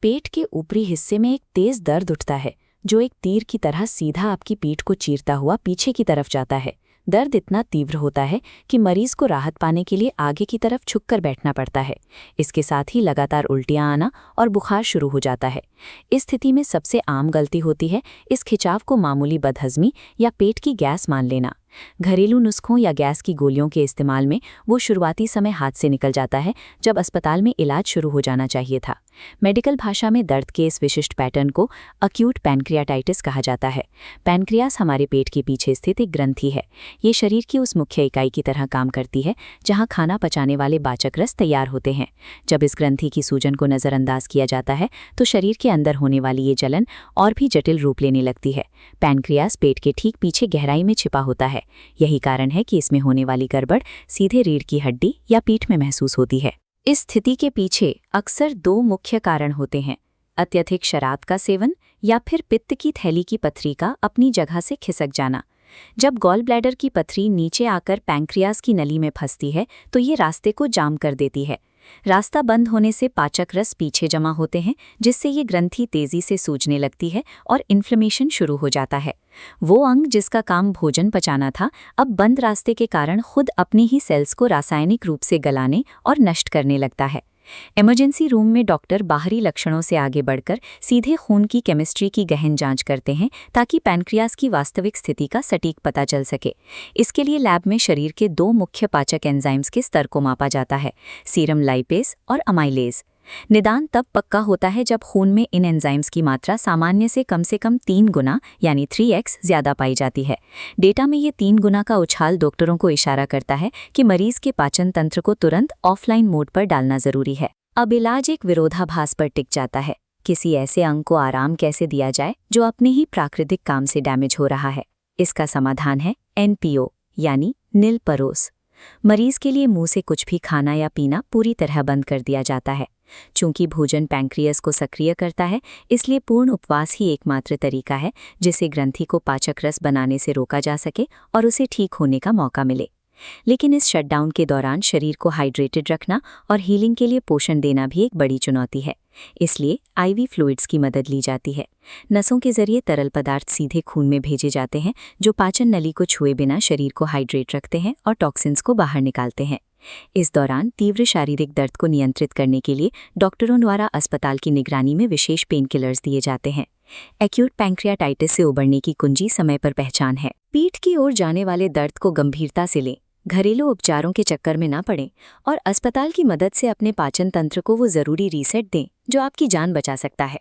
पेट के ऊपरी हिस्से में एक तेज दर्द उठता है जो एक तीर की तरह सीधा आपकी पीठ को चीरता हुआ पीछे की तरफ जाता है। दर्द इतना तीव्र होता है कि मरीज को राहत पाने के लिए आगे की तरफ झुककर बैठना पड़ता है। इसके साथ ही लगातार उल्टियां आना और बुखार शुरू हो जाता है। इस स्थिति में सबसे आम गलती होती है इस खिंचाव को मामूली बदहजमी या पेट की गैस मान लेना। घरेलू नुस्खों या गैस की गोलियों के इस्तेमाल में वो शुरुआती समय हाथ से निकल जाता है जब अस्पताल में इलाज शुरू हो जाना चाहिए था। मेडिकल भाषा में दर्द के इस विशिष्ट पैटर्न को अक्यूट पैनक्रियाटाइटिस कहा जाता है। पैनक्रियास हमारे पेट के पीछे स्थित एक ग्रंथि है। ये शरीर की उस मुख्य इकाई की तरह काम करती है जहां खाना पचाने वाले पाचक रस तैयार होते हैं। जब इस ग्रंथि की सूजन को नज़रअंदाज किया जाता है तो शरीर के अंदर होने वाली ये जलन और भी जटिल रूप लेने लगती है। पैनक्रियास पेट के ठीक पीछे गहराई में छिपा होता है। यही कारण है कि इसमें होने वाली गड़बड़ सीधे रीढ़ की हड्डी या पीठ में महसूस होती है। इस स्थिति के पीछे अक्सर दो मुख्य कारण होते हैं: अत्यधिक शराब का सेवन या फिर पित्त की थैली की पथरी का अपनी जगह से खिसक जाना। जब गॉल ब्लैडर की पथरी नीचे आकर पैंक्रियास की नली में फंसती है तो ये रास्ते को जाम कर देती है। रास्ता बंद होने से पाचक रस पीछे जमा होते हैं जिससे ये ग्रंथि तेजी से सूजने लगती है और इन्फ्लेमेशन शुरू हो जाता है। वो अंग जिसका काम भोजन पचाना था अब बंद रास्ते के कारण खुद अपनी ही सेल्स को रासायनिक रूप से गलाने और नष्ट करने लगता है। इमरजेंसी रूम में डॉक्टर बाहरी लक्षणों से आगे बढ़कर सीधे खून की केमिस्ट्री की गहन जांच करते हैं ताकि पैनक्रियास की वास्तविक स्थिति का सटीक पता चल सके। इसके लिए लैब में शरीर के दो मुख्य पाचक एंजाइम्स के स्तर को मापा जाता है: सीरम लाइपेज और अमाइलेज। निदान तब पक्का होता है जब खून में इन एंजाइम्स की मात्रा सामान्य से कम 3 गुना यानी 3x ज्यादा पाई जाती है। डेटा में ये 3 गुना का उछाल डॉक्टरों को इशारा करता है कि मरीज के पाचन तंत्र को तुरंत ऑफलाइन मोड पर डालना जरूरी है। अब इलाज एक विरोधाभास पर टिक जाता है। किसी ऐसे अंग को आराम कैसे दिया जाए जो अपने ही प्राकृतिक काम से डैमेज हो रहा है? इसका समाधान है NPO यानी नील परोस। मरीज के लिए मुंह से कुछ भी खाना या पीना पूरी तरह बंद कर दिया जाता है। चूंकि भोजन पैंक्रियास को सक्रिय करता है इसलिए पूर्ण उपवास ही एकमात्र तरीका है जिससे ग्रंथि को पाचक रस बनाने से रोका जा सके और उसे ठीक होने का मौका मिले। लेकिन इस शटडाउन के दौरान शरीर को हाइड्रेटेड रखना और हीलिंग के लिए पोषण देना भी एक बड़ी चुनौती है। इसलिए IV फ्लूइड्स की मदद ली जाती है। नसों के जरिए तरल पदार्थ सीधे खून में भेजे जाते हैं जो पाचन नली को छुए बिना शरीर को हाइड्रेट रखते हैं और टॉक्सिन्स को बाहर निकालते हैं। इस दौरान तीव्र शारीरिक दर्द को नियंत्रित करने के लिए डॉक्टरों द्वारा अस्पताल की निगरानी में विशेष पेन किलर्स दिए जाते हैं। एक्यूट पैंक्रियाटाइटिस से उबरने की कुंजी समय पर पहचान है। पीठ की ओर जाने वाले दर्द को गंभीरता से लें, घरेलू उपचारों के चक्कर में ना पड़ें और अस्पताल की मदद से अपने पाचन तंत्र को वो जरूरी रीसेट दें जो आपकी जान बचा सकता है।